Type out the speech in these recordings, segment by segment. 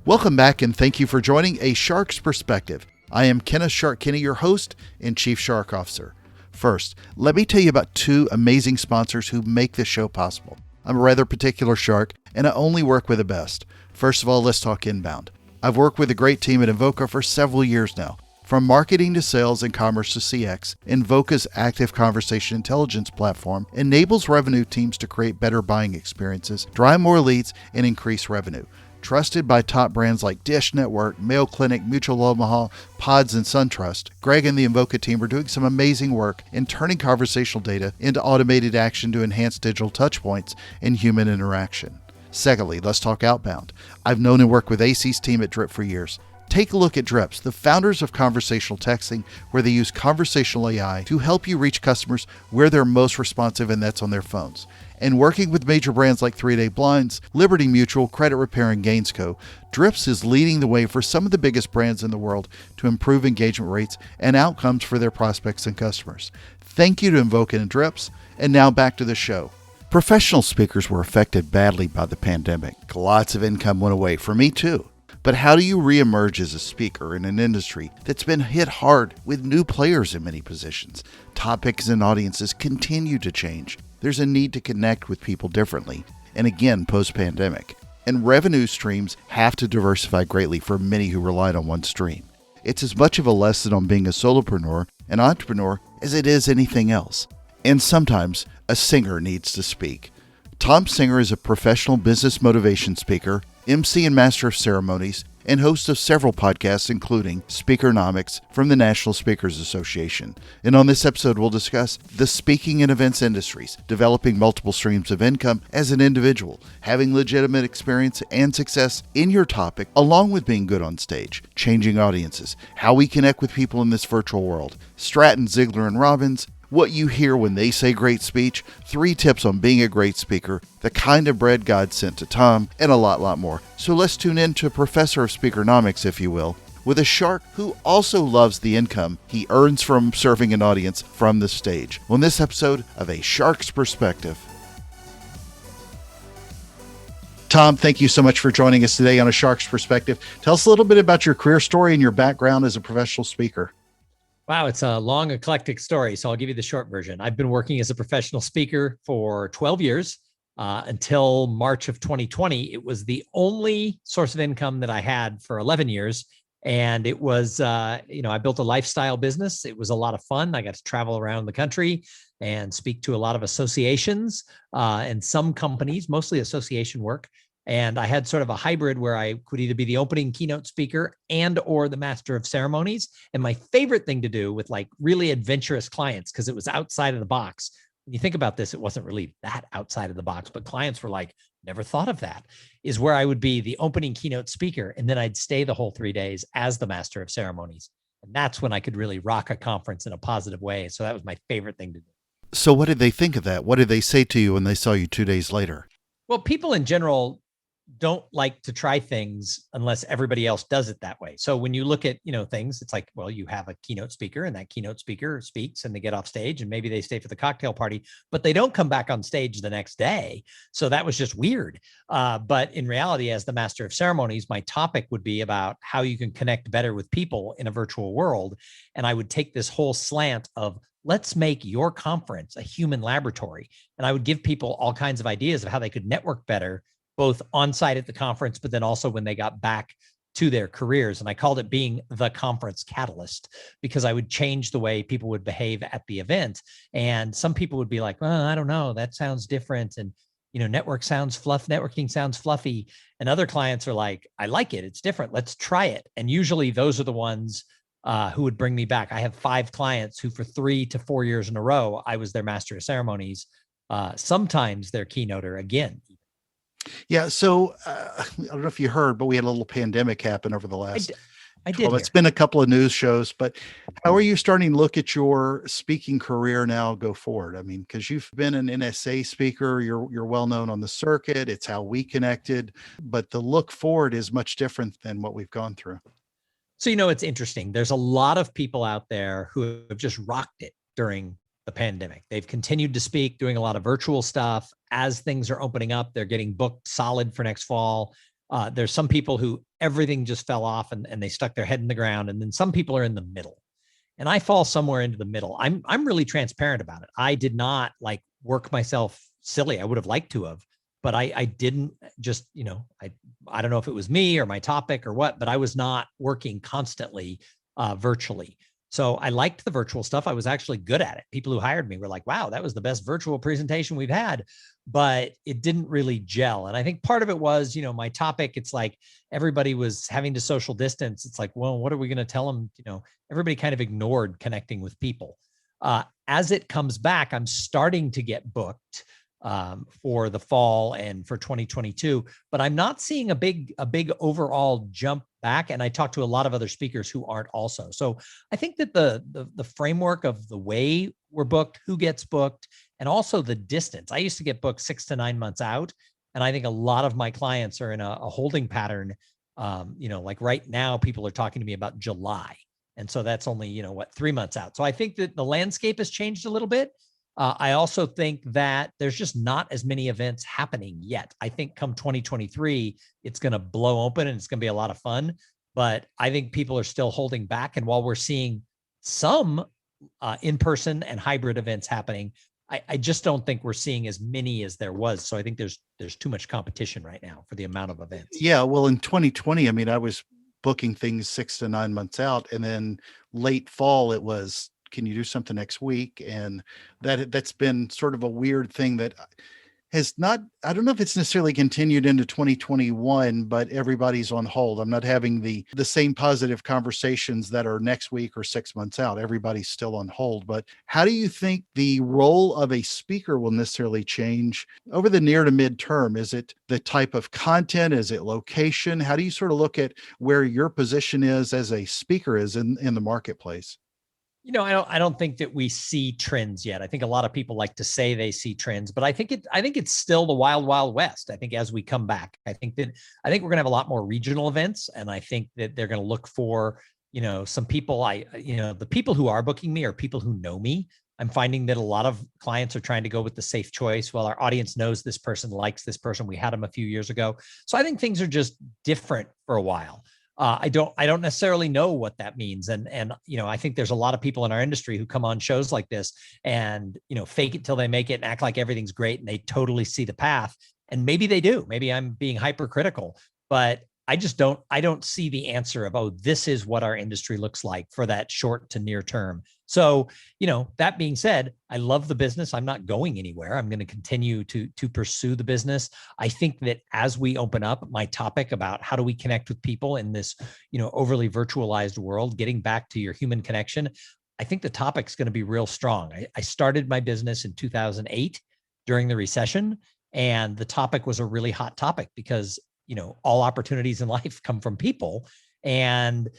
Welcome back and thank you for joining A Shark's Perspective. I am Kenneth Shark Kinney, your host and Chief Shark Officer. First, let me tell you about two amazing sponsors who make this show possible. I'm a rather particular shark, and I only work with the best. First of all, let's talk inbound. I've worked with a great team at Invoca for several years now. From marketing to sales and commerce to CX, Invoca's active conversation intelligence platform enables revenue teams to create better buying experiences, drive more leads, and increase revenue. Trusted by top brands like Dish Network, Mayo Clinic, Mutual Omaha, Pods, and SunTrust, Greg and the Invoca team are doing some amazing work in turning conversational data into automated action to enhance digital touchpoints and human interaction. Secondly, let's talk outbound. I've known and worked with AC's team at Drip for years. Take a look at Drips, the founders of conversational texting, where they use conversational AI to help you reach customers where they're most responsive, and that's on their phones. And working with major brands like 3-Day Blinds, Liberty Mutual, Credit Repair, and Gainsco, Drips is leading the way for some of the biggest brands in the world to improve engagement rates and outcomes for their prospects and customers. Thank you to Invoca and Drips, and now back to the show. Professional speakers were affected badly by the pandemic. Lots of income went away, for me too. But how do you reemerge as a speaker in an industry that's been hit hard with new players in many positions? Topics and audiences continue to change. There's a need to connect with people differently, and again, post-pandemic. And revenue streams have to diversify greatly for many who relied on one stream. It's as much of a lesson on being a solopreneur, an entrepreneur, as it is anything else. And sometimes, a singer needs to speak. Thom Singer is a professional business motivation speaker, emcee and master of ceremonies, and host of several podcasts, including Speakernomics from the National Speakers Association. And on this episode, we'll discuss the speaking and events industries, developing multiple streams of income as an individual, having legitimate experience and success in your topic, along with being good on stage, changing audiences, how we connect with people in this virtual world, Stratton, Ziegler, and Robbins, what you hear when they say great speech, 3 tips on being a great speaker, the kind of bread God sent to Tom, and a lot more. So let's tune in to a professor of Speakernomics, if you will, with a shark who also loves the income he earns from serving an audience from the stage, on this episode of A Shark's Perspective. Tom, thank you so much for joining us today on A Shark's Perspective. Tell us a little bit about your career story and your background as a professional speaker. Wow, it's a long, eclectic story, so I'll give you the short version. I've been working as a professional speaker for 12 years until March of 2020. It was the only source of income that I had for 11 years. And it was, I built a lifestyle business. It was a lot of fun. I got to travel around the country and speak to a lot of associations and some companies, mostly association work. And I had sort of a hybrid where I could either be the opening keynote speaker and or the master of ceremonies. And my favorite thing to do with like really adventurous clients, because it was outside of the box. When you think about this, it wasn't really that outside of the box, but clients were like, never thought of that, is where I would be the opening keynote speaker. And then I'd stay the whole 3 days as the master of ceremonies. And that's when I could really rock a conference in a positive way. So that was my favorite thing to do. So what did they think of that? What did they say to you when they saw you 2 days later? Well, people in general don't like to try things unless everybody else does it that way. So when you look at, things, it's like, well, you have a keynote speaker and that keynote speaker speaks and they get off stage and maybe they stay for the cocktail party, but they don't come back on stage the next day. So that was just weird. But in reality, as the master of ceremonies, my topic would be about how you can connect better with people in a virtual world. And I would take this whole slant of, let's make your conference a human laboratory. And I would give people all kinds of ideas of how they could network better, both on site at the conference, but then also when they got back to their careers. And I called it being the conference catalyst, because I would change the way people would behave at the event. And some people would be like, well, I don't know, that sounds different. And, networking sounds fluffy. And other clients are like, I like it. It's different. Let's try it. And usually those are the ones who would bring me back. I have 5 clients who for 3 to 4 years in a row, I was their master of ceremonies, sometimes their keynoter again. Yeah. So I don't know if you heard, but we had a little pandemic happen over the last. I did. It's been a couple of news shows, but how are you starting to look at your speaking career now go forward? I mean, because you've been an NSA speaker, you're well known on the circuit. It's how we connected, but the look forward is much different than what we've gone through. So, it's interesting. There's a lot of people out there who have just rocked it during the pandemic. They've continued to speak, doing a lot of virtual stuff. As things are opening up, they're getting booked solid for next fall. There's some people who everything just fell off and they stuck their head in the ground. And then some people are in the middle. And I fall somewhere into the middle. I'm really transparent about it. I did not like work myself silly. I would have liked to have, but I didn't just, I don't know if it was me or my topic or what, but I was not working constantly virtually. So I liked the virtual stuff. I was actually good at it. People who hired me were like, wow, that was the best virtual presentation we've had, but it didn't really gel. And I think part of it was, my topic, it's like everybody was having to social distance. It's like, well, what are we going to tell them? Everybody kind of ignored connecting with people. As it comes back, I'm starting to get booked for the fall and for 2022, but I'm not seeing a big overall jump back. And I talked to a lot of other speakers who aren't also. So I think that the framework of the way we're booked, who gets booked, and also the distance. I used to get booked 6 to 9 months out. And I think a lot of my clients are in a holding pattern. Like right now, people are talking to me about July. And so that's only, 3 months out. So I think that the landscape has changed a little bit. I also think that there's just not as many events happening yet. I think come 2023, it's going to blow open and it's going to be a lot of fun. But I think people are still holding back. And while we're seeing some in-person and hybrid events happening, I just don't think we're seeing as many as there was. So I think there's too much competition right now for the amount of events. Yeah, well, in 2020, I mean, I was booking things 6 to 9 months out, and then late fall, it was, can you do something next week? And that's been sort of a weird thing that has not, I don't know if it's necessarily continued into 2021, but everybody's on hold. I'm not having the same positive conversations that are next week or 6 months out. Everybody's still on hold. But how do you think the role of a speaker will necessarily change over the near to midterm? Is it the type of content? Is it location? How do you sort of look at where your position is as a speaker is in the marketplace? I don't think that we see trends yet. I think a lot of people like to say they see trends, but I think it's still the wild, wild west. I think as we come back, I think we're going to have a lot more regional events. And I think that they're going to look for, some people the people who are booking me are people who know me. I'm finding that a lot of clients are trying to go with the safe choice. Well, our audience knows this person likes this person. We had them a few years ago. So I think things are just different for a while. I don't necessarily know what that means. And I think there's a lot of people in our industry who come on shows like this and, fake it till they make it and act like everything's great and they totally see the path. And maybe they do. Maybe I'm being hypercritical, but I don't see the answer of, oh, this is what our industry looks like for that short to near term. So, that being said, I love the business. I'm not going anywhere. I'm going to continue to pursue the business. I think that as we open up, my topic about how do we connect with people in this, overly virtualized world, getting back to your human connection, I think the topic's going to be real strong. I started my business in 2008 during the recession, and the topic was a really hot topic because all opportunities in life come from people. And,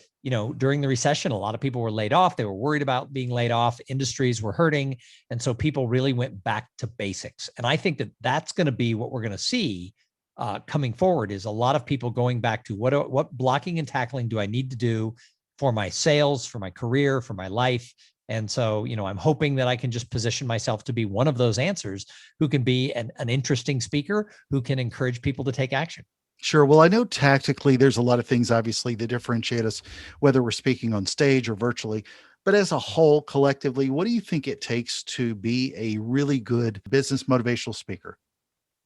during the recession, a lot of people were laid off. They were worried about being laid off. Industries were hurting. And so people really went back to basics. And I think that that's going to be what we're going to see coming forward is a lot of people going back to what blocking and tackling do I need to do for my sales, for my career, for my life. And so, I'm hoping that I can just position myself to be one of those answers who can be an interesting speaker who can encourage people to take action. Sure. Well, I know tactically there's a lot of things, obviously, that differentiate us, whether we're speaking on stage or virtually. But as a whole, collectively, what do you think it takes to be a really good business motivational speaker?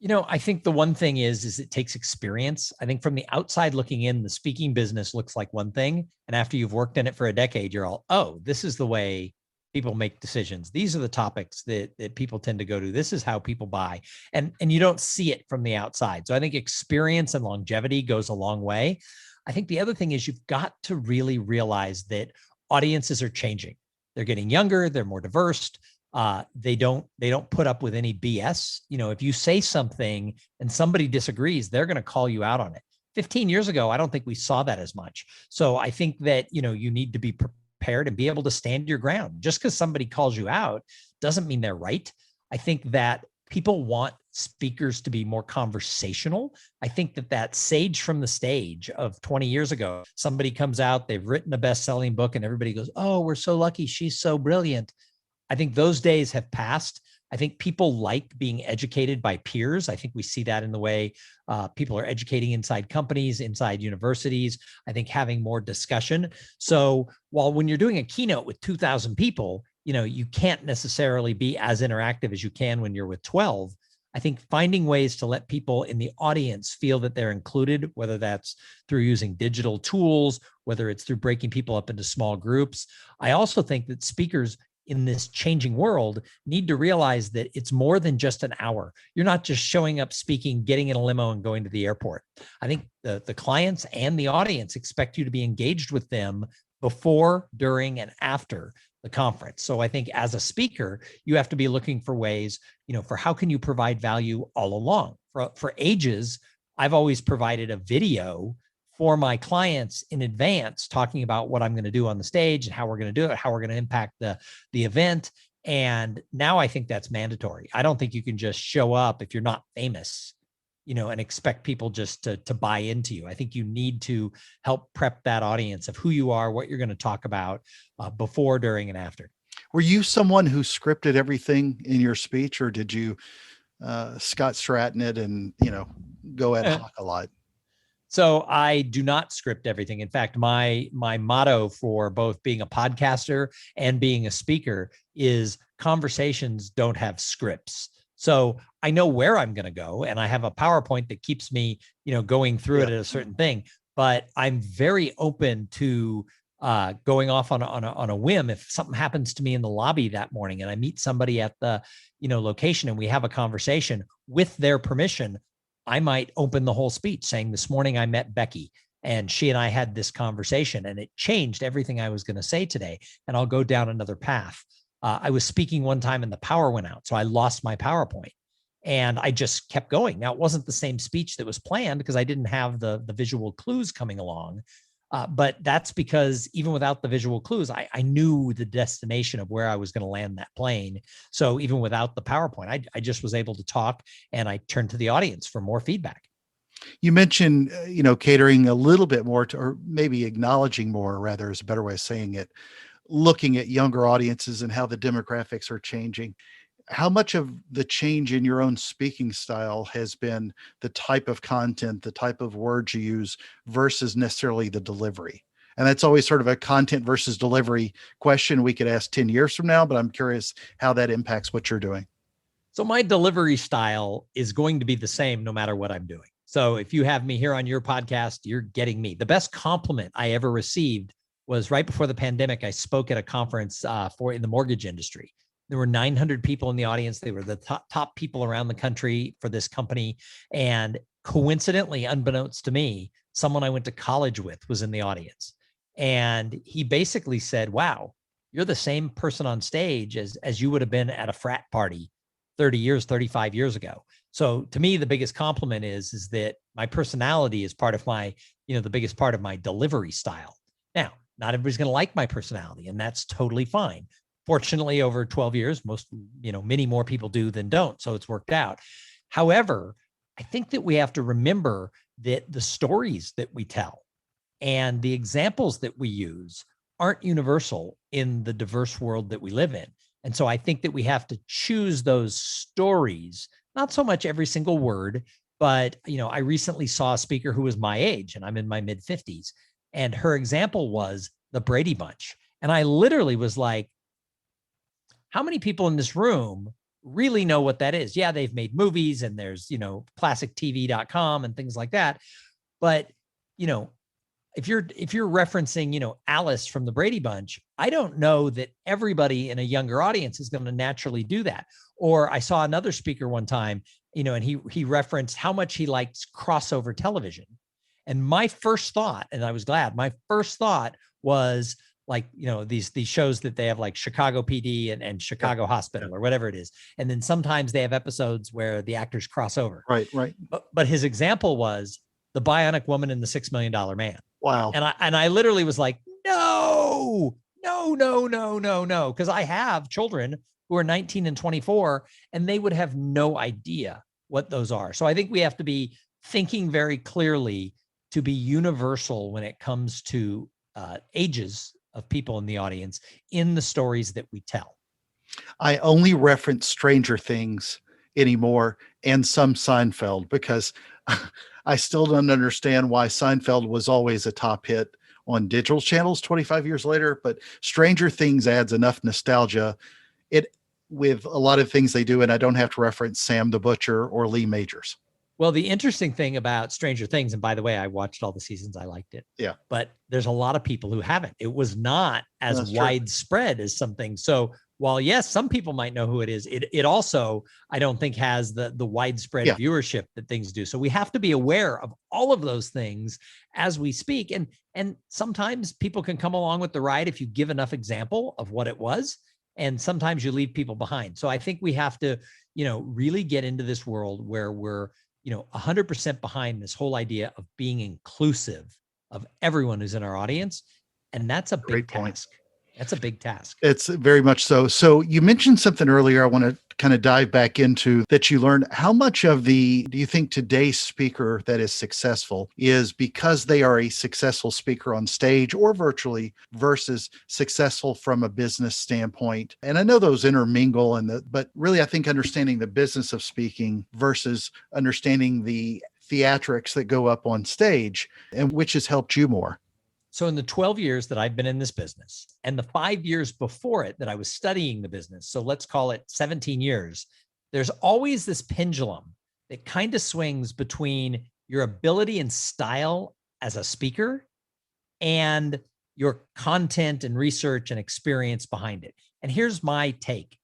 I think the one thing is it takes experience. I think from the outside looking in, the speaking business looks like one thing. And after you've worked in it for a decade, you're all, oh, this is the way people make decisions. These are the topics that people tend to go to. This is how people buy. And you don't see it from the outside. So I think experience and longevity goes a long way. I think the other thing is you've got to really realize that audiences are changing. They're getting younger, they're more diverse. They don't put up with any BS. If you say something and somebody disagrees, they're going to call you out on it. 15 years ago, I don't think we saw that as much. So I think that, you need to be prepared and be able to stand your ground. Just because somebody calls you out doesn't mean they're right. I think that people want speakers to be more conversational. I think that sage from the stage of 20 years ago, somebody comes out, they've written a best-selling book and everybody goes, oh, we're so lucky. She's so brilliant. I think those days have passed. I think people like being educated by peers. I think we see that in the way people are educating inside companies, inside universities. I think having more discussion. So while when you're doing a keynote with 2,000 people, you can't necessarily be as interactive as you can when you're with 12. I think finding ways to let people in the audience feel that they're included, whether that's through using digital tools, whether it's through breaking people up into small groups. I also think that speakers in this changing world need to realize that it's more than just an hour. You're not just showing up, speaking, getting in a limo and going to the airport. I think the clients and the audience expect you to be engaged with them before, during, and after the conference. So I think as a speaker, you have to be looking for ways, for how can you provide value all along. For ages, I've always provided a video for my clients in advance, talking about what I'm going to do on the stage and how we're going to do it, how we're going to impact the event. And now I think that's mandatory. I don't think you can just show up if you're not famous, and expect people just to buy into you. I think you need to help prep that audience of who you are, what you're going to talk about before, during, and after. Were you someone who scripted everything in your speech, or did you Scott Stratton it and, go ad hoc a lot? So I do not script everything. In fact, my motto for both being a podcaster and being a speaker is conversations don't have scripts. So I know where I'm going to go, and I have a PowerPoint that keeps me, going through it at a certain thing. But I'm very open to going off on a whim. If something happens to me in the lobby that morning, and I meet somebody at the location, and we have a conversation with their permission, I might open the whole speech saying, this morning I met Becky and she and I had this conversation and it changed everything I was going to say today. And I'll go down another path. I was speaking one time and the power went out, so I lost my PowerPoint and I just kept going. Now, it wasn't the same speech that was planned because I didn't have the visual clues coming along. But that's because even without the visual clues, I knew the destination of where I was going to land that plane. So even without the PowerPoint, I just was able to talk, and I turned to the audience for more feedback. You mentioned, catering a little bit more to, or maybe acknowledging more, rather, is a better way of saying it, looking at younger audiences and how the demographics are changing. How much of the change in your own speaking style has been the type of content, the type of words you use versus necessarily the delivery? And that's always sort of a content versus delivery question we could ask 10 years from now, but I'm curious how that impacts what you're doing. So my delivery style is going to be the same no matter what I'm doing. So if you have me here on your podcast, you're getting me. The best compliment I ever received was right before the pandemic. I spoke at a conference in the mortgage industry. There were 900 people in the audience. They were the top people around the country for this company. And coincidentally, unbeknownst to me, someone I went to college with was in the audience. And he basically said, wow, you're the same person on stage as you would have been at a frat party 30 years, 35 years ago. So to me, the biggest compliment is that my personality is part of my, the biggest part of my delivery style. Now, not everybody's going to like my personality, and that's totally fine. Fortunately, over 12 years, many more people do than don't. So it's worked out. However, I think that we have to remember that the stories that we tell and the examples that we use aren't universal in the diverse world that we live in. And so I think that we have to choose those stories, not so much every single word, but, I recently saw a speaker who was my age, and I'm in my mid 50s. And her example was the Brady Bunch. And I literally was like, how many people in this room really know what that is? Yeah, they've made movies and there's, classictv.com and things like that. But, if you're referencing, Alice from the Brady Bunch, I don't know that everybody in a younger audience is going to naturally do that. Or I saw another speaker one time, and he referenced how much he likes crossover television. And my first thought, and I was glad, my first thought was, like, these shows that they have, like Chicago PD and Chicago Hospital or whatever it is. And then sometimes they have episodes where the actors cross over. Right. But his example was the Bionic Woman and the $6 Million Man. Wow. And I literally was like, no. Because I have children who are 19 and 24, and they would have no idea what those are. So I think we have to be thinking very clearly to be universal when it comes to ages of people in the audience in the stories that we tell. I only reference Stranger Things anymore and some Seinfeld because I still don't understand why Seinfeld was always a top hit on digital channels 25 years later, but Stranger Things adds enough nostalgia it with a lot of things they do, and I don't have to reference Sam the Butcher or Lee Majors. Well, the interesting thing about Stranger Things, and by the way, I watched all the seasons, I liked it. Yeah. But there's a lot of people who haven't. It was not as That's true. widespread as something. So while yes, some people might know who it is, it also, I don't think, has the widespread viewership that things do. So we have to be aware of all of those things as we speak. And sometimes people can come along with the ride if you give enough example of what it was. And sometimes you leave people behind. So I think we have to, really get into this world where we're 100% behind this whole idea of being inclusive of everyone who's in our audience. And that's a big task. That's a big task. It's very much so. So you mentioned something earlier I want to kind of dive back into that you learned. How much of do you think today's speaker that is successful is because they are a successful speaker on stage or virtually versus successful from a business standpoint? And I know those intermingle but really I think understanding the business of speaking versus understanding the theatrics that go up on stage, and which has helped you more. So in the 12 years that I've been in this business and the 5 years before it that I was studying the business, so let's call it 17 years, there's always this pendulum that kind of swings between your ability and style as a speaker and your content and research and experience behind it. And here's my take.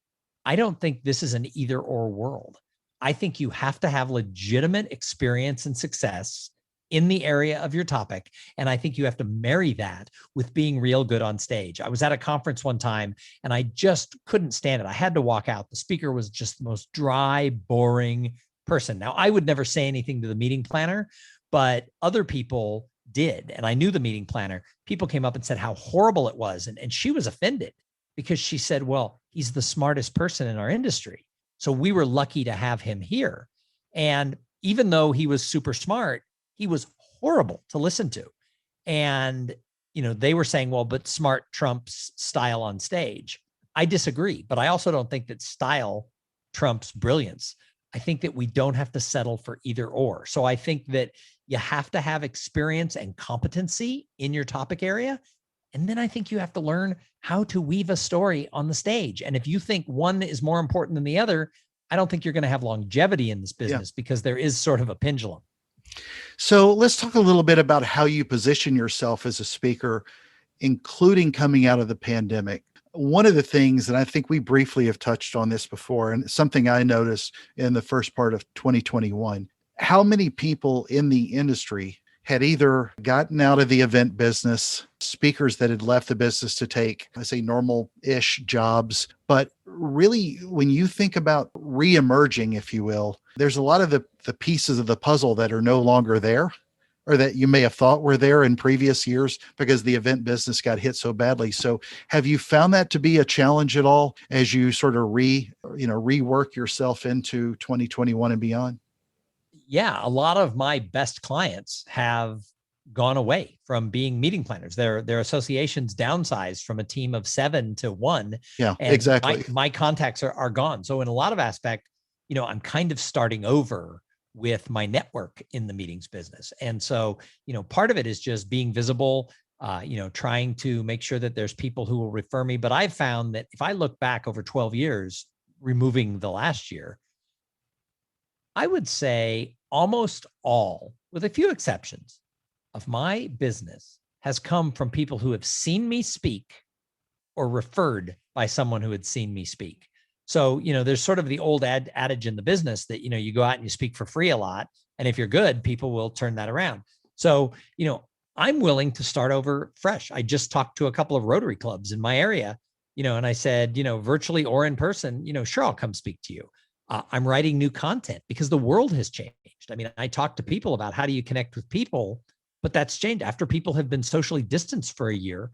I don't think this is an either or world. I think you have to have legitimate experience and success in the area of your topic. And I think you have to marry that with being real good on stage. I was at a conference one time and I just couldn't stand it. I had to walk out. The speaker was just the most dry, boring person. Now, I would never say anything to the meeting planner, but other people did. And I knew the meeting planner. People came up and said how horrible it was. And she was offended because she said, well, he's the smartest person in our industry. So we were lucky to have him here. And even though he was super smart, he was horrible to listen to. And, they were saying, well, but smart trumps style on stage. I disagree, but I also don't think that style trumps brilliance. I think that we don't have to settle for either or. So I think that you have to have experience and competency in your topic area. And then I think you have to learn how to weave a story on the stage. And if you think one is more important than the other, I don't think you're going to have longevity in this business because there is sort of a pendulum. So let's talk a little bit about how you position yourself as a speaker, including coming out of the pandemic. One of the things, and I think we briefly have touched on this before, and something I noticed in the first part of 2021, how many people in the industry had either gotten out of the event business, speakers that had left the business to take, I say, normal-ish jobs. But really, when you think about re-emerging, if you will, there's a lot of the pieces of the puzzle that are no longer there, or that you may have thought were there in previous years because the event business got hit so badly. So have you found that to be a challenge at all as you sort of rework yourself into 2021 and beyond? Yeah, a lot of my best clients have gone away from being meeting planners. Their associations downsized from a team of 7 to 1. Yeah, and exactly. My contacts are gone. So in a lot of aspect, I'm kind of starting over with my network in the meetings business. And so, part of it is just being visible, trying to make sure that there's people who will refer me. But I've found that if I look back over 12 years, removing the last year, I would say almost all, with a few exceptions, of my business has come from people who have seen me speak or referred by someone who had seen me speak. So, there's sort of the old adage in the business that, you go out and you speak for free a lot. And if you're good, people will turn that around. So, I'm willing to start over fresh. I just talked to a couple of Rotary clubs in my area, and I said, virtually or in person, sure, I'll come speak to you. I'm writing new content because the world has changed. I mean, I talk to people about how do you connect with people, but that's changed after people have been socially distanced for a year.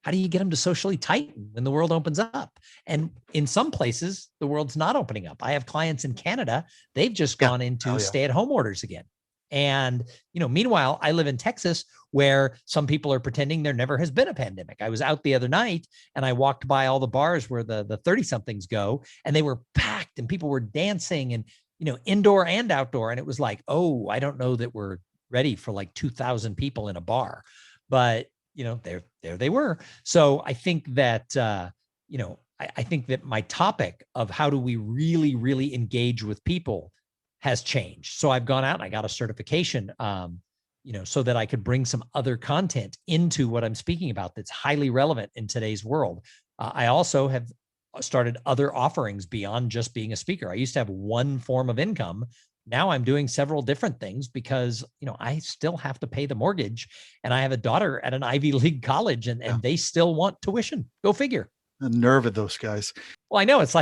How do you get them to socially tighten when the world opens up? And in some places, the world's not opening up. I have clients in Canada. They've just gone into stay-at-home orders again. And, meanwhile, I live in Texas where some people are pretending there never has been a pandemic. I was out the other night and I walked by all the bars where the 30 somethings go, and they were packed and people were dancing and, indoor and outdoor. And it was like, oh, I don't know that we're ready for like 2,000 people in a bar, but there they were. So I think that, I think that my topic of how do we really, really engage with people has changed. So I've gone out and I got a certification, so that I could bring some other content into what I'm speaking about that's highly relevant in today's world. I also have started other offerings beyond just being a speaker. I used to have one form of income. Now I'm doing several different things because, I still have to pay the mortgage, and I have a daughter at an Ivy League college, and they still want tuition. Go figure. The nerve of those guys. Well, I know it's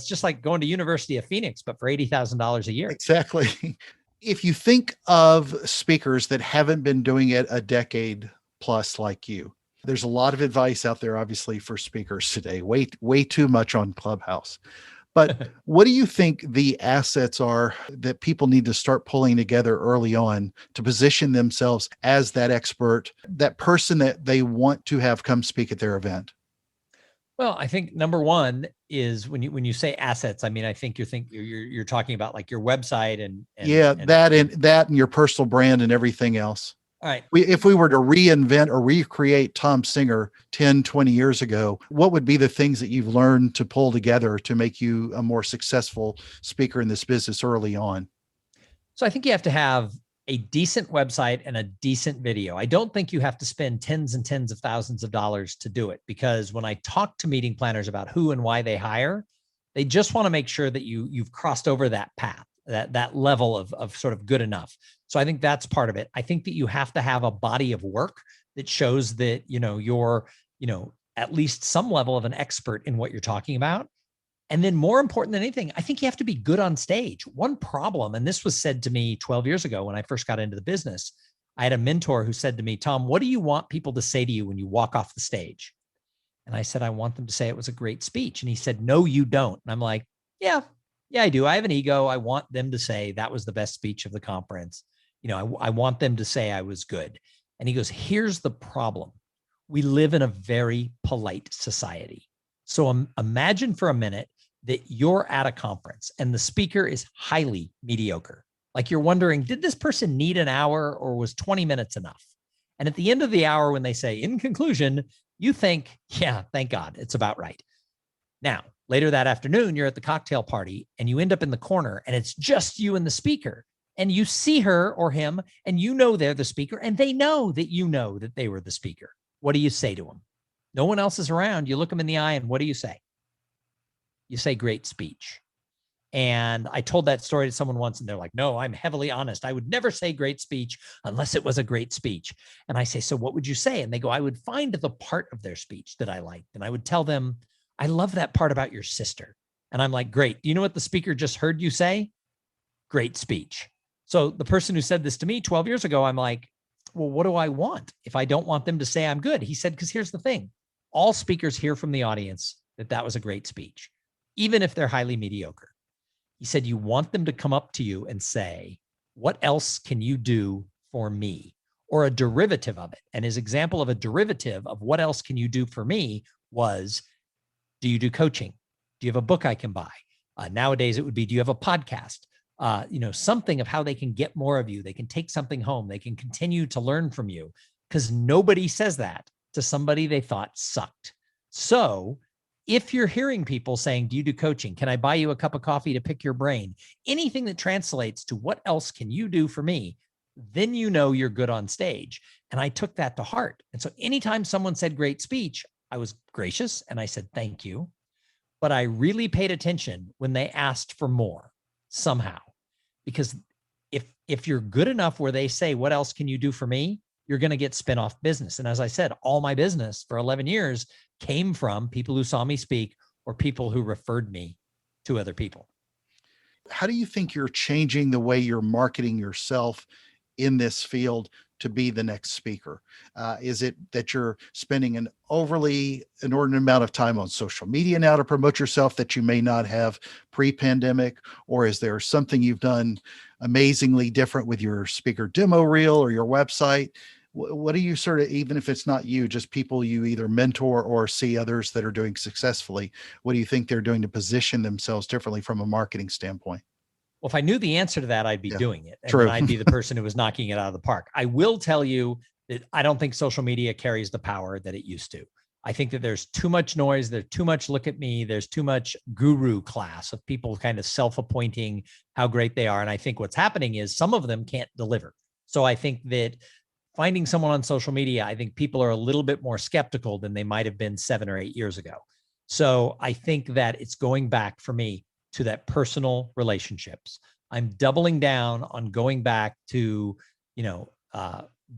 just like going to University of Phoenix, but for $80,000 a year. Exactly. If you think of speakers that haven't been doing it a decade plus like you, there's a lot of advice out there, obviously, for speakers today, way too much on Clubhouse. But what do you think the assets are that people need to start pulling together early on to position themselves as that expert, that person that they want to have come speak at their event? Well, I think number one is when you say assets, I mean, I think you're talking about like your website and that and your personal brand and everything else. All right. If we were to reinvent or recreate Thom Singer 10, 20 years ago, what would be the things that you've learned to pull together to make you a more successful speaker in this business early on? So I think you have to have a decent website and a decent video. I don't think you have to spend tens and tens of thousands of dollars to do it, because when I talk to meeting planners about who and why they hire, they just want to make sure that you've crossed over that path, that level of sort of good enough. So I think that's part of it. I think that you have to have a body of work that shows that, you're, at least some level of an expert in what you're talking about. And then more important than anything, I think you have to be good on stage. One problem, and this was said to me 12 years ago when I first got into the business, I had a mentor who said to me, Tom, what do you want people to say to you when you walk off the stage? And I said, I want them to say it was a great speech. And he said, no, you don't. And I'm like, yeah, I do. I have an ego. I want them to say that was the best speech of the conference. I want them to say I was good. And he goes, here's the problem. We live in a very polite society. So imagine for a minute that you're at a conference and the speaker is highly mediocre. Like you're wondering, did this person need an hour or was 20 minutes enough? And at the end of the hour, when they say, in conclusion, you think, yeah, thank God, it's about right. Now, later that afternoon, you're at the cocktail party and you end up in the corner and it's just you and the speaker. And you see her or him and they're the speaker and they know that they were the speaker. What do you say to them? No one else is around. You look them in the eye and what do you say? You say great speech. And I told that story to someone once and they're like, no, I'm heavily honest. I would never say great speech unless it was a great speech. And I say, so what would you say? And they go, I would find the part of their speech that I liked. And I would tell them, I love that part about your sister. And I'm like, great. Do you know what the speaker just heard you say? Great speech. So the person who said this to me 12 years ago, I'm like, well, what do I want if I don't want them to say I'm good? He said, because here's the thing. All speakers hear from the audience that was a great speech, even if they're highly mediocre. He said, you want them to come up to you and say, what else can you do for me? Or a derivative of it. And his example of a derivative of what else can you do for me was, do you do coaching? Do you have a book I can buy? Nowadays, it would be, do you have a podcast? Something of how they can get more of you. They can take something home. They can continue to learn from you, because nobody says that to somebody they thought sucked. So if you're hearing people saying, do you do coaching? Can I buy you a cup of coffee to pick your brain? Anything that translates to what else can you do for me? Then you're good on stage. And I took that to heart. And so anytime someone said great speech, I was gracious and I said, thank you. But I really paid attention when they asked for more somehow, because if you're good enough where they say, what else can you do for me? You're going to get spin-off business. And as I said, all my business for 11 years came from people who saw me speak or people who referred me to other people. How do you think you're changing the way you're marketing yourself in this field to be the next speaker? Is it that you're spending an inordinate amount of time on social media now to promote yourself that you may not have pre-pandemic? Or is there something you've done amazingly different with your speaker demo reel or your website? What do you sort of, even if it's not you, just people you either mentor or see others that are doing successfully, what do you think they're doing to position themselves differently from a marketing standpoint? Well, if I knew the answer to that, I'd be Yeah, doing it. And then true. I'd be the person who was knocking it out of the park. I will tell you that I don't think social media carries the power that it used to. I think that there's too much noise. There's too much look at me. There's too much guru class of people kind of self-appointing how great they are. And I think what's happening is some of them can't deliver. So I think that finding someone on social media, I think people are a little bit more skeptical than they might have been 7 or 8 years ago. So I think that it's going back for me to that personal relationships. I'm doubling down on going back to, you know,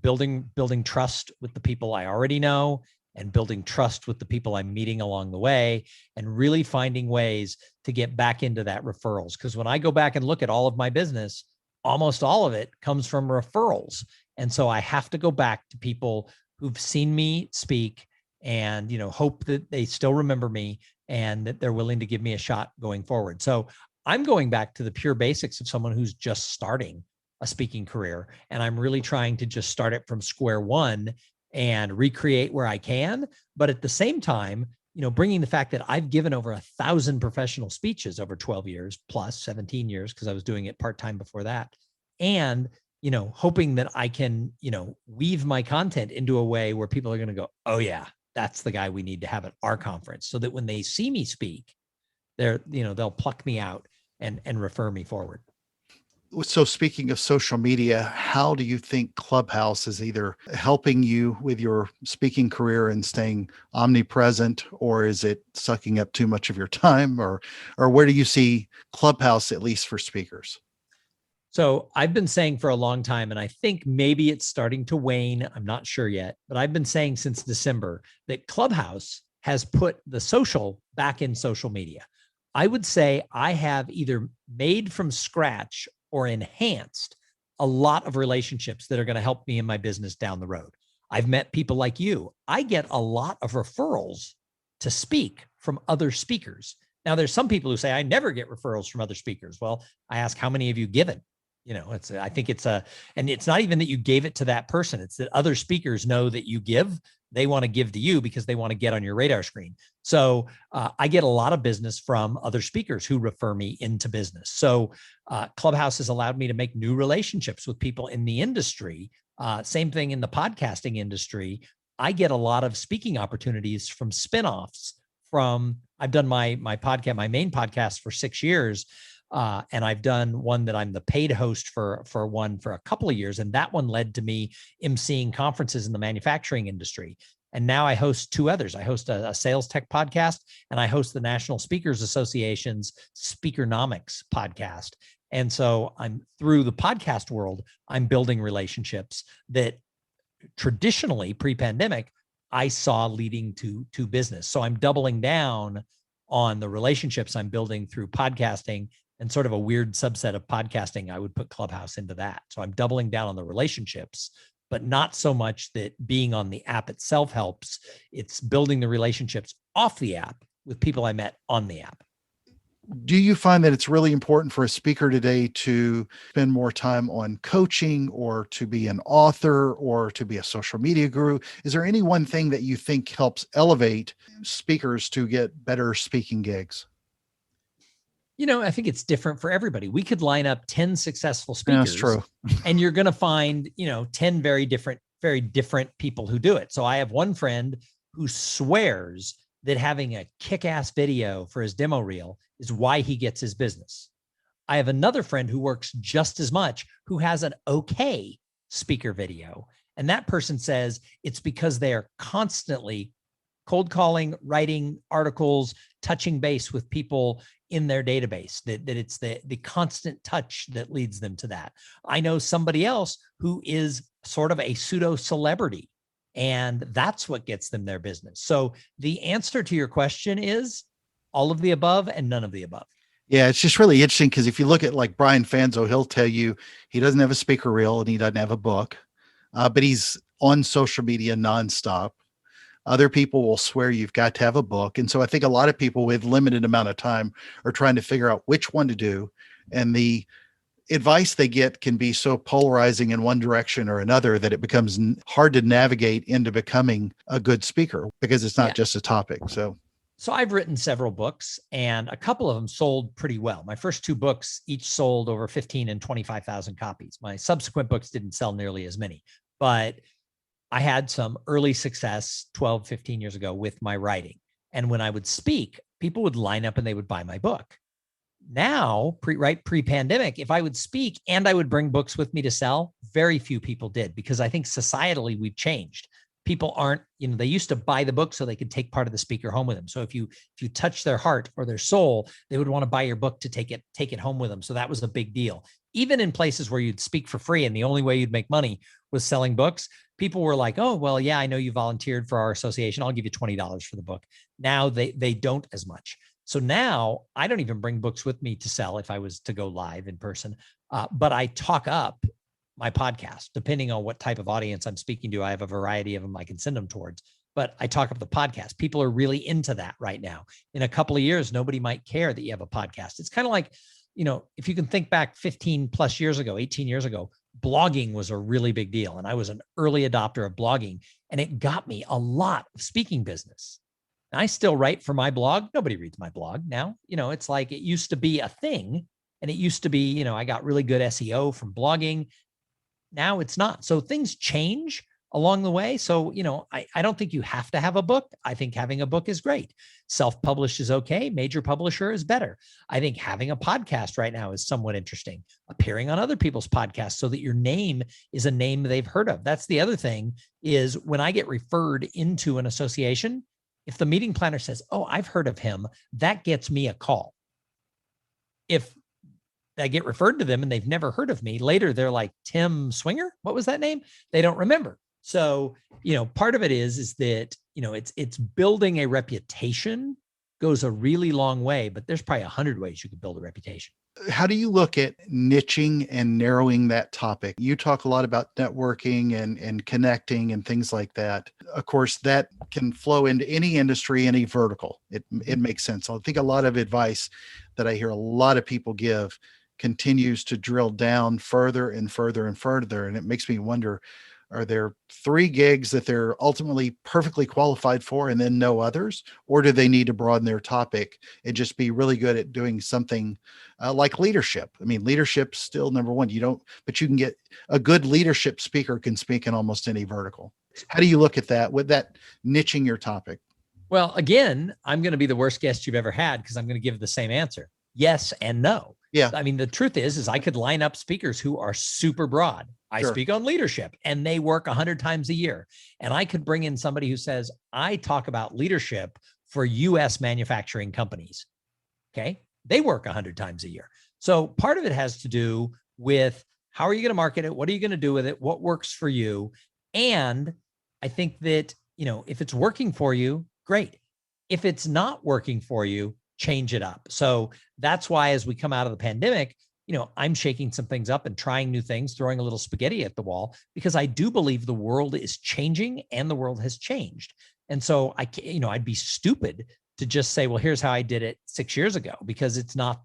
building trust with the people I already know and building trust with the people I'm meeting along the way and really finding ways to get back into that referrals. Because when I go back and look at all of my business, almost all of it comes from referrals. And so I have to go back to people who've seen me speak and, hope that they still remember me and that they're willing to give me a shot going forward. So I'm going back to the pure basics of someone who's just starting a speaking career. And I'm really trying to just start it from square one and recreate where I can. But at the same time, bringing the fact that I've given over 1,000 professional speeches over 12 years plus 17 years, because I was doing it part-time before that. And, hoping that I can, weave my content into a way where people are going to go, oh yeah, that's the guy we need to have at our conference, so that when they see me speak, they'll pluck me out and refer me forward. So speaking of social media, how do you think Clubhouse is either helping you with your speaking career and staying omnipresent, or is it sucking up too much of your time, or where do you see Clubhouse, at least for speakers? So I've been saying for a long time, and I think maybe it's starting to wane, I'm not sure yet, but I've been saying since December that Clubhouse has put the social back in social media. I would say I have either made from scratch or enhanced a lot of relationships that are going to help me in my business down the road. I've met people like you. I get a lot of referrals to speak from other speakers. Now, there's some people who say, I never get referrals from other speakers. Well, I ask, how many have you given? I think and it's not even that you gave it to that person. It's that other speakers know that you give. They want to give to you because they want to get on your radar screen. So I get a lot of business from other speakers who refer me into business. So Clubhouse has allowed me to make new relationships with people in the industry. Same thing in the podcasting industry. I get a lot of speaking opportunities from spinoffs I've done my podcast, my main podcast for 6 years. And I've done one that I'm the paid host for a couple of years. And that one led to me emceeing conferences in the manufacturing industry. And now I host 2 others. I host a sales tech podcast, and I host the National Speakers Association's Speakernomics podcast. And so I'm through the podcast world, I'm building relationships that traditionally pre-pandemic I saw leading to business. So I'm doubling down on the relationships I'm building through podcasting, and sort of a weird subset of podcasting. I would put Clubhouse into that. So I'm doubling down on the relationships, but not so much that being on the app itself helps. It's building the relationships off the app with people I met on the app. Do you find that it's really important for a speaker today to spend more time on coaching, or to be an author, or to be a social media guru? Is there any one thing that you think helps elevate speakers to get better speaking gigs? I think it's different for everybody. We could line up 10 successful Yeah, that's speakers true. and you're going to find, 10 very different people who do it. So I have one friend who swears that having a kick-ass video for his demo reel is why he gets his business. I have another friend who works just as much, who has an okay speaker video. And that person says it's because they're constantly cold calling, writing articles, touching base with people in their database, that it's the constant touch that leads them to that. I know somebody else who is sort of a pseudo celebrity, and that's what gets them their business. So the answer to your question is all of the above and none of the above. Yeah, it's just really interesting because if you look at like Brian Fanzo, he'll tell you he doesn't have a speaker reel and he doesn't have a book, but he's on social media nonstop. Other people will swear you've got to have a book. And so I think a lot of people with limited amount of time are trying to figure out which one to do. And advice they get can be so polarizing in one direction or another that it becomes hard to navigate into becoming a good speaker because it's not Yeah. just a topic. So I've written several books, and a couple of them sold pretty well. My first two books each sold over 15 and 25,000 copies. My subsequent books didn't sell nearly as many, but I had some early success 12, 15 years ago with my writing. And when I would speak, people would line up and they would buy my book. Now, pre-pandemic, if I would speak and I would bring books with me to sell, very few people did, because I think societally we've changed. People aren't, they used to buy the book so they could take part of the speaker home with them. So if you touch their heart or their soul, they would want to buy your book to take it home with them. So that was a big deal. Even in places where you'd speak for free and the only way you'd make money was selling books, people were like, oh, well, yeah, I know you volunteered for our association. I'll give you $20 for the book. Now they don't as much. So now I don't even bring books with me to sell if I was to go live in person, but I talk up my podcast, depending on what type of audience I'm speaking to. I have a variety of them I can send them towards, but I talk up the podcast. People are really into that right now. In a couple of years, nobody might care that you have a podcast. It's kind of like, if you can think back 15 plus years ago, 18 years ago, blogging was a really big deal. And I was an early adopter of blogging, and it got me a lot of speaking business. And I still write for my blog. Nobody reads my blog now. It's like it used to be a thing, and it used to be, I got really good SEO from blogging. Now it's not. So things change along the way. So, I don't think you have to have a book. I think having a book is great. Self-published is okay. Major publisher is better. I think having a podcast right now is somewhat interesting. Appearing on other people's podcasts so that your name is a name they've heard of. That's the other thing, is when I get referred into an association, if the meeting planner says, oh, I've heard of him, that gets me a call. If I get referred to them and they've never heard of me, later they're like, Thom Singer, what was that name? They don't remember. So, part of it is that, it's building a reputation goes a really long way, but there's probably 100 ways you could build a reputation. How do you look at niching and narrowing that topic? You talk a lot about networking and connecting and things like that. Of course, that can flow into any industry, any vertical. It makes sense. I think a lot of advice that I hear a lot of people give continues to drill down further and further and further. And it makes me wonder, are there 3 gigs that they're ultimately perfectly qualified for and then no others? Or do they need to broaden their topic and just be really good at doing something like leadership? I mean, leadership's still number one. But you can get a good leadership speaker can speak in almost any vertical. How do you look at that with that niching your topic? Well, again, I'm going to be the worst guest you've ever had because I'm going to give the same answer. Yes and no. Yeah. I mean, the truth is I could line up speakers who are super broad. I Sure. speak on leadership and they work 100 times a year. And I could bring in somebody who says, I talk about leadership for US manufacturing companies. Okay. They work 100 times a year. So part of it has to do with how are you going to market it? What are you going to do with it? What works for you? And I think that, if it's working for you, great. If it's not working for you, change it up. So that's why as we come out of the pandemic, I'm shaking some things up and trying new things, throwing a little spaghetti at the wall, because I do believe the world is changing and the world has changed. And so I'd be stupid to just say, well, here's how I did it 6 years ago, because it's not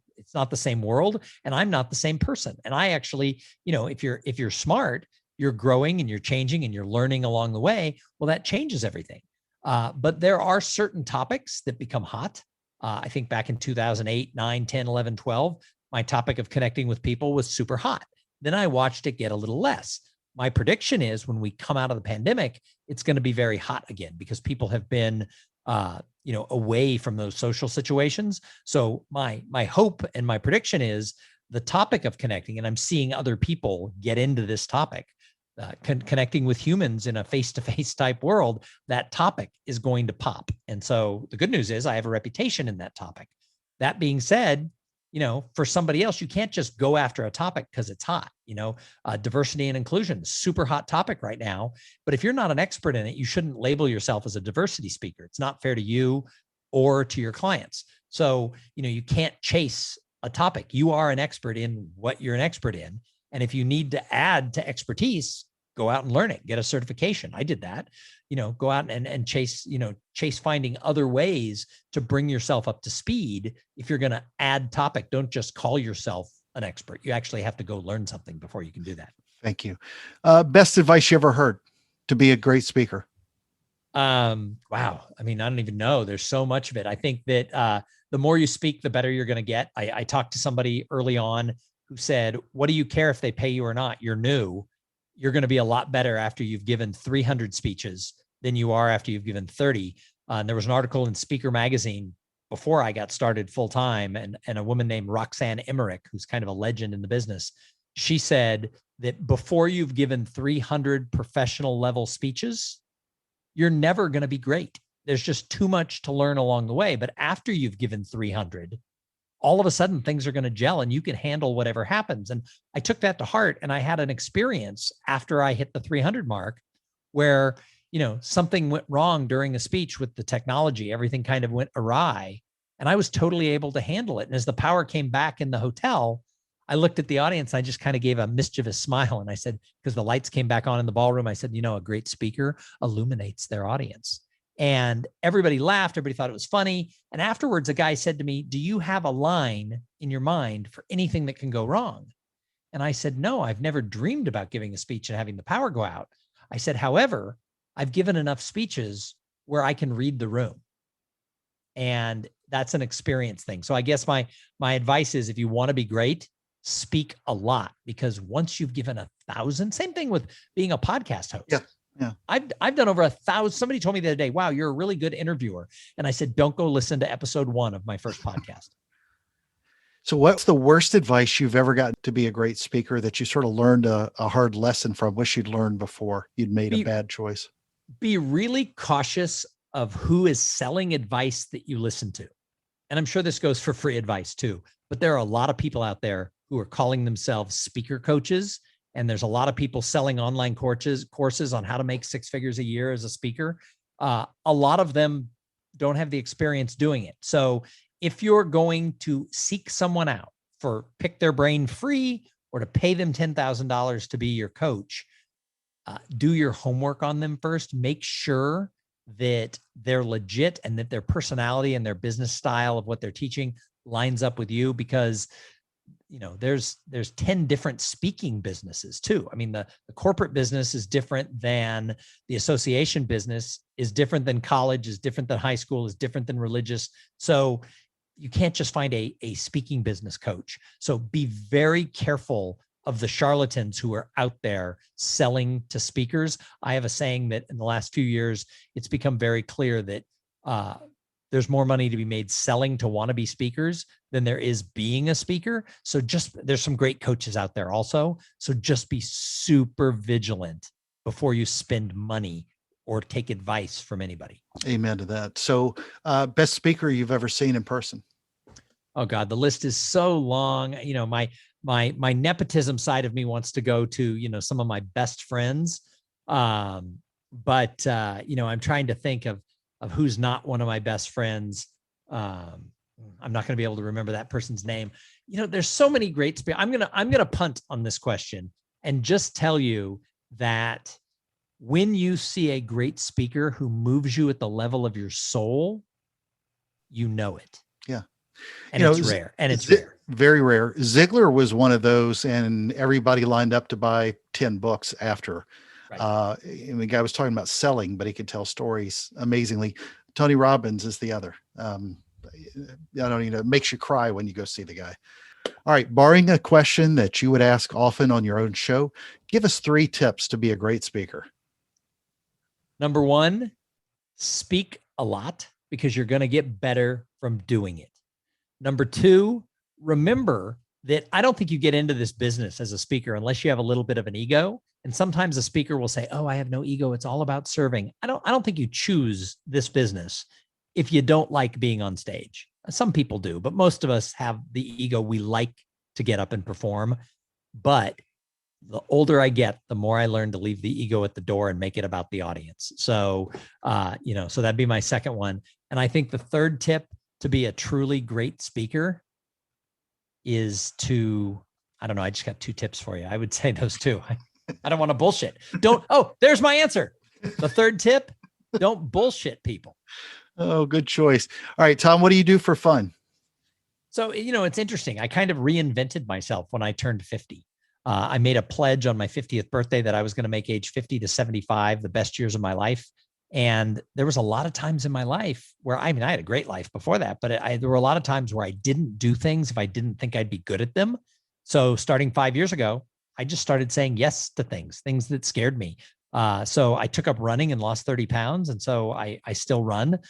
the same world and I'm not the same person. And I actually, if you're smart, you're growing and you're changing and you're learning along the way. Well, that changes everything. But there are certain topics that become hot. I think back in 2008, 9, 10, 11, 12, my topic of connecting with people was super hot. Then I watched it get a little less. My prediction is when we come out of the pandemic, it's going to be very hot again because people have been, away from those social situations. So my hope and my prediction is the topic of connecting, and I'm seeing other people get into this topic, connecting with humans in a face-to-face type world, that topic is going to pop. And so the good news is I have a reputation in that topic. That being said, for somebody else, you can't just go after a topic because it's hot. Diversity and inclusion, super hot topic right now. But if you're not an expert in it, you shouldn't label yourself as a diversity speaker. It's not fair to you or to your clients. So, you can't chase a topic. You are an expert in what you're an expert in. And if you need to add to expertise, go out and learn it, get a certification. I did that, go out and chase finding other ways to bring yourself up to speed. If you're going to add topic, don't just call yourself an expert. You actually have to go learn something before you can do that. Thank you. Best advice you ever heard to be a great speaker? Wow. I mean, I don't even know. There's so much of it. I think that the more you speak, the better you're going to get. I talked to somebody early on who said, what do you care if they pay you or not? You're new. You're going to be a lot better after you've given 300 speeches than you are after you've given 30. And there was an article in Speaker Magazine before I got started full time, and a woman named Roxanne Emmerich, who's kind of a legend in the business. She said that before you've given 300 professional level speeches, you're never going to be great. There's just too much to learn along the way. But after you've given 300, all of a sudden things are going to gel and you can handle whatever happens. And I took that to heart, and I had an experience after I hit the 300 mark where, something went wrong during a speech with the technology. Everything kind of went awry, and I was totally able to handle it. And as the power came back in the hotel, I looked at the audience. I just kind of gave a mischievous smile. And I said, because the lights came back on in the ballroom, I said, a great speaker illuminates their audience. And everybody laughed. Everybody thought it was funny. And afterwards, a guy said to me, do you have a line in your mind for anything that can go wrong? And I said, no, I've never dreamed about giving a speech and having the power go out. I said, however, I've given enough speeches where I can read the room. And that's an experience thing. So I guess my advice is, if you want to be great, speak a lot, because once you've given 1,000, same thing with being a podcast host. Yeah. I've done over 1,000. Somebody told me the other day, wow, you're a really good interviewer. And I said, don't go listen to episode 1 of my first podcast. So what's the worst advice you've ever gotten to be a great speaker that you sort of learned a hard lesson from, wish you'd learned before you'd made a bad choice? Be really cautious of who is selling advice that you listen to. And I'm sure this goes for free advice too, but there are a lot of people out there who are calling themselves speaker coaches. And there's a lot of people selling online courses on how to make 6 figures a year as a speaker. A lot of them don't have the experience doing it. So if you're going to seek someone out for pick their brain free or to pay them $10,000 to be your coach, do your homework on them first. Make sure that they're legit and that their personality and their business style of what they're teaching lines up with you, because there's 10 different speaking businesses too. I mean, the corporate business is different than the association business, is different than college, is different than high school, is different than religious. So you can't just find a speaking business coach. So be very careful of the charlatans who are out there selling to speakers. I have a saying that in the last few years, it's become very clear that there's more money to be made selling to wannabe speakers than there is being a speaker. So there's some great coaches out there also. So just be super vigilant before you spend money or take advice from anybody. Amen to that. So best speaker you've ever seen in person? Oh God, the list is so long. My nepotism side of me wants to go to, some of my best friends. But I'm trying to think of who's not one of my best friends. I'm not going to be able to remember that person's name. There's so many great speakers. I'm going to punt on this question and just tell you that when you see a great speaker who moves you at the level of your soul, you know it. Yeah. And it's rare. And it's rare. Very rare. Ziegler was one of those, and everybody lined up to buy 10 books after. Right. The guy was talking about selling, but he could tell stories amazingly. Tony Robbins is the other. It makes you cry when you go see the guy. All right. Barring a question that you would ask often on your own show, give us 3 tips to be a great speaker. Number 1, speak a lot, because you're going to get better from doing it. Number 2, remember that I don't think you get into this business as a speaker unless you have a little bit of an ego. And sometimes a speaker will say, oh, I have no ego. It's all about serving. I don't think you choose this business if you don't like being on stage. Some people do, but most of us have the ego. We like to get up and perform. But the older I get, the more I learn to leave the ego at the door and make it about the audience. So, so that'd be my second one. And I think the third tip to be a truly great speaker is I just got 2 tips for you. I would say those 2. I don't want to bullshit. There's my answer. The third tip, don't bullshit people. Oh, good choice. All right, Thom, what do you do for fun? So, it's interesting. I kind of reinvented myself when I turned 50. I made a pledge on my 50th birthday that I was going to make age 50 to 75 the best years of my life. And there was a lot of times in my life where, I had a great life before that, but there were a lot of times where I didn't do things if I didn't think I'd be good at them. So starting 5 years ago, I just started saying yes to things that scared me. So I took up running and lost 30 pounds. And so I still run.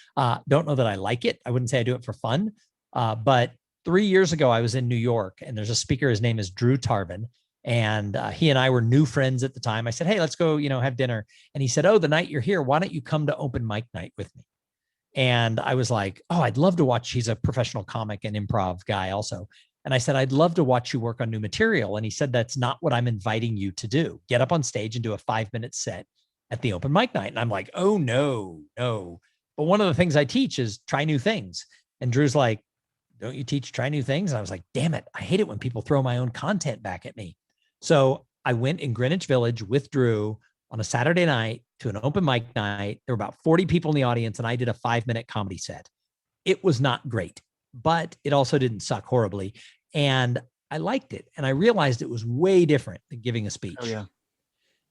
Don't know that I like it. I wouldn't say I do it for fun. But 3 years ago, I was in New York, and there's a speaker. His name is Drew Tarvin. And he and I were new friends at the time. I said, hey, let's go, have dinner. And he said, oh, the night you're here, why don't you come to open mic night with me? And I was like, oh, I'd love to watch. He's a professional comic and improv guy also. And I said, I'd love to watch you work on new material. And he said, that's not what I'm inviting you to do. Get up on stage and do a 5-minute set at the open mic night. And I'm like, oh, no. But one of the things I teach is try new things. And Drew's like, don't you teach try new things? And I was like, damn it. I hate it when people throw my own content back at me. So I went in Greenwich Village with Drew on a Saturday night to an open mic night. There were about 40 people in the audience, and I did a 5-minute comedy set. It was not great, but it also didn't suck horribly. And I liked it. And I realized it was way different than giving a speech. Oh, yeah.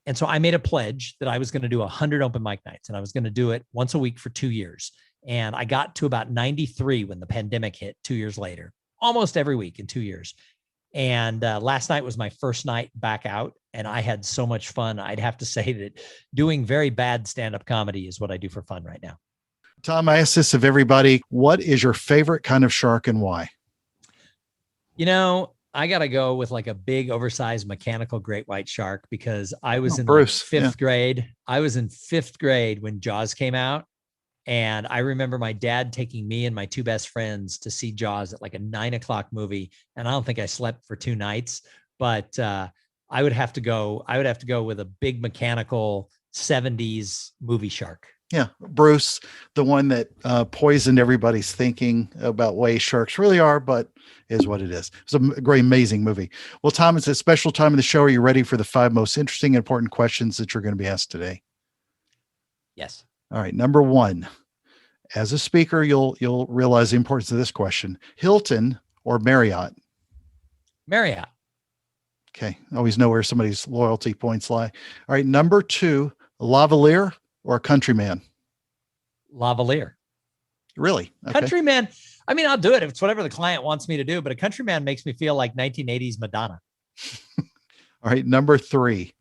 And so I made a pledge that I was going to do 100 open mic nights, and I was going to do it once a week for 2 years. And I got to about 93 when the pandemic hit 2 years later, almost every week in 2 years. And last night was my first night back out, and I had so much fun. I'd have to say that doing very bad stand-up comedy is what I do for fun right now. Thom, I ask this of everybody. What is your favorite kind of shark and why? I got to go with like a big, oversized mechanical great white shark, because I was in fifth grade. I was in 5th grade when Jaws came out. And I remember my dad taking me and my 2 best friends to see Jaws at like a 9:00 movie. And I don't think I slept for 2 nights, but I would have to go with a big mechanical 70s movie shark. Yeah. Bruce, the one that poisoned everybody's thinking about way sharks really are, but is what it is. It's a great, amazing movie. Well, Thom, it's a special time of the show. Are you ready for the 5 most interesting and important questions that you're going to be asked today? Yes. All right. Number 1, as a speaker, you'll realize the importance of this question: Hilton or Marriott? Marriott. Okay. Always know where somebody's loyalty points lie. All right. Number 2, lavalier or countryman? Lavalier. Really? Okay. Countryman. I'll do it if it's whatever the client wants me to do, but a countryman makes me feel like 1980s Madonna. All right. Number 3,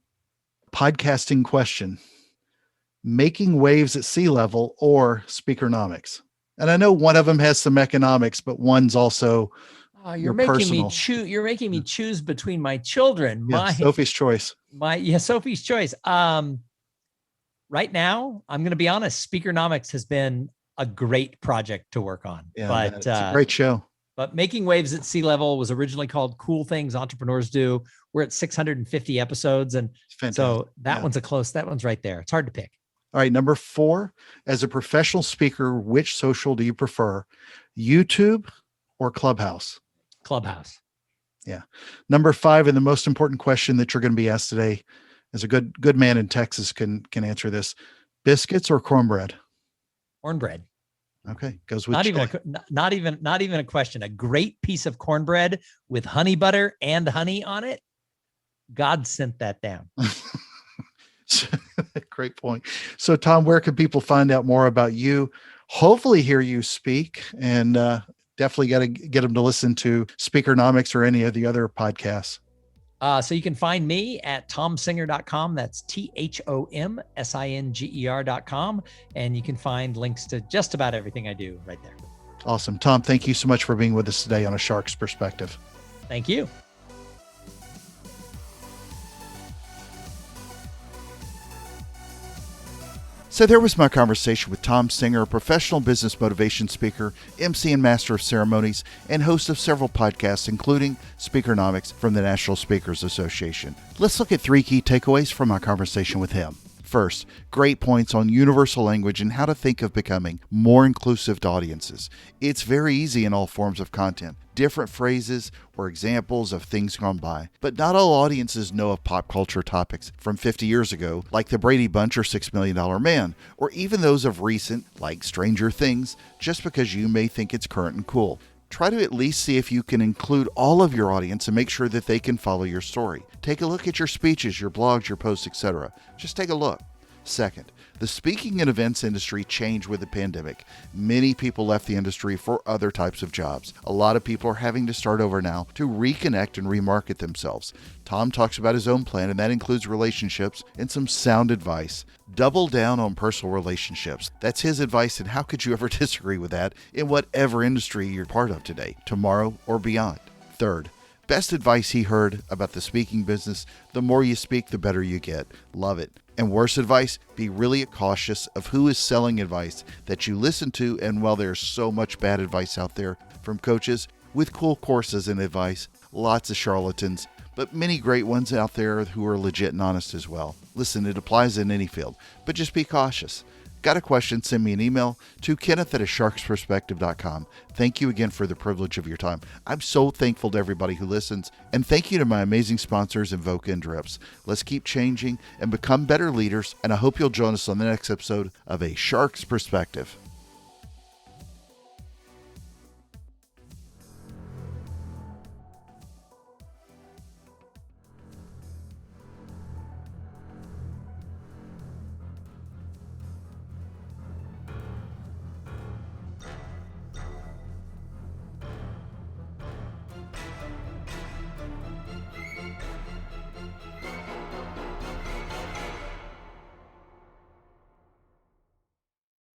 podcasting question: making waves at sea level or Speakernomics? And I know one of them has some economics, but one's also you're making me choose. You're making me choose between my children. Yeah, Sophie's choice. Sophie's choice. Right now, I'm going to be honest. Speakernomics has been a great project to work on. Yeah, but it's a great show. But Making Waves at Sea Level was originally called Cool Things Entrepreneurs Do. We're at 650 episodes, and so that one's right there. It's hard to pick. All right. Number 4, as a professional speaker, which social do you prefer, YouTube or Clubhouse? Clubhouse. Yeah. Number 5, and the most important question that you're going to be asked today, as a good man in Texas can answer this: biscuits or cornbread? Cornbread. Okay. Goes with not even a question. A great piece of cornbread with honey butter and honey on it. God sent that down. Great point. So, Thom, where can people find out more about you? Hopefully hear you speak, and definitely got to get them to listen to Speakernomics or any of the other podcasts. So you can find me at thomsinger.com. That's THOMSINGER.com. And you can find links to just about everything I do right there. Awesome. Thom, thank you so much for being with us today on A Shark's Perspective. Thank you. So there was my conversation with Thom Singer, a professional business motivation speaker, MC and master of ceremonies, and host of several podcasts, including Speakernomics from the National Speakers Association. Let's look at 3 key takeaways from my conversation with him. First, great points on universal language and how to think of becoming more inclusive to audiences. It's very easy in all forms of content. Different phrases or examples of things gone by. But not all audiences know of pop culture topics from 50 years ago, like the Brady Bunch or $6 Million Man, or even those of recent, like Stranger Things, just because you may think it's current and cool. try to at least see if you can include all of your audience and make sure that they can follow your story. Take a look at your speeches, your blogs, your posts, etc. Just take a look. Second, the speaking and events industry changed with the pandemic. Many people left the industry for other types of jobs. A lot of people are having to start over now to reconnect and remarket themselves. Thom talks about his own plan, and that includes relationships and some sound advice. Double down on personal relationships. That's his advice, and how could you ever disagree with that in whatever industry you're part of today, tomorrow, or beyond? Third, best advice he heard about the speaking business: the more you speak, the better you get. Love it. And worst advice, be really cautious of who is selling advice that you listen to. And while there's so much bad advice out there from coaches with cool courses and advice, lots of charlatans, but many great ones out there who are legit and honest as well. Listen, it applies in any field, but just be cautious. Got a question? Send me an email to kenneth@asharksperspective.com. Thank you again for the privilege of your time. I'm so thankful to everybody who listens, and thank you to my amazing sponsors, Invoca and Drips. Let's keep changing and become better leaders, and I hope you'll join us on the next episode of A Shark's Perspective.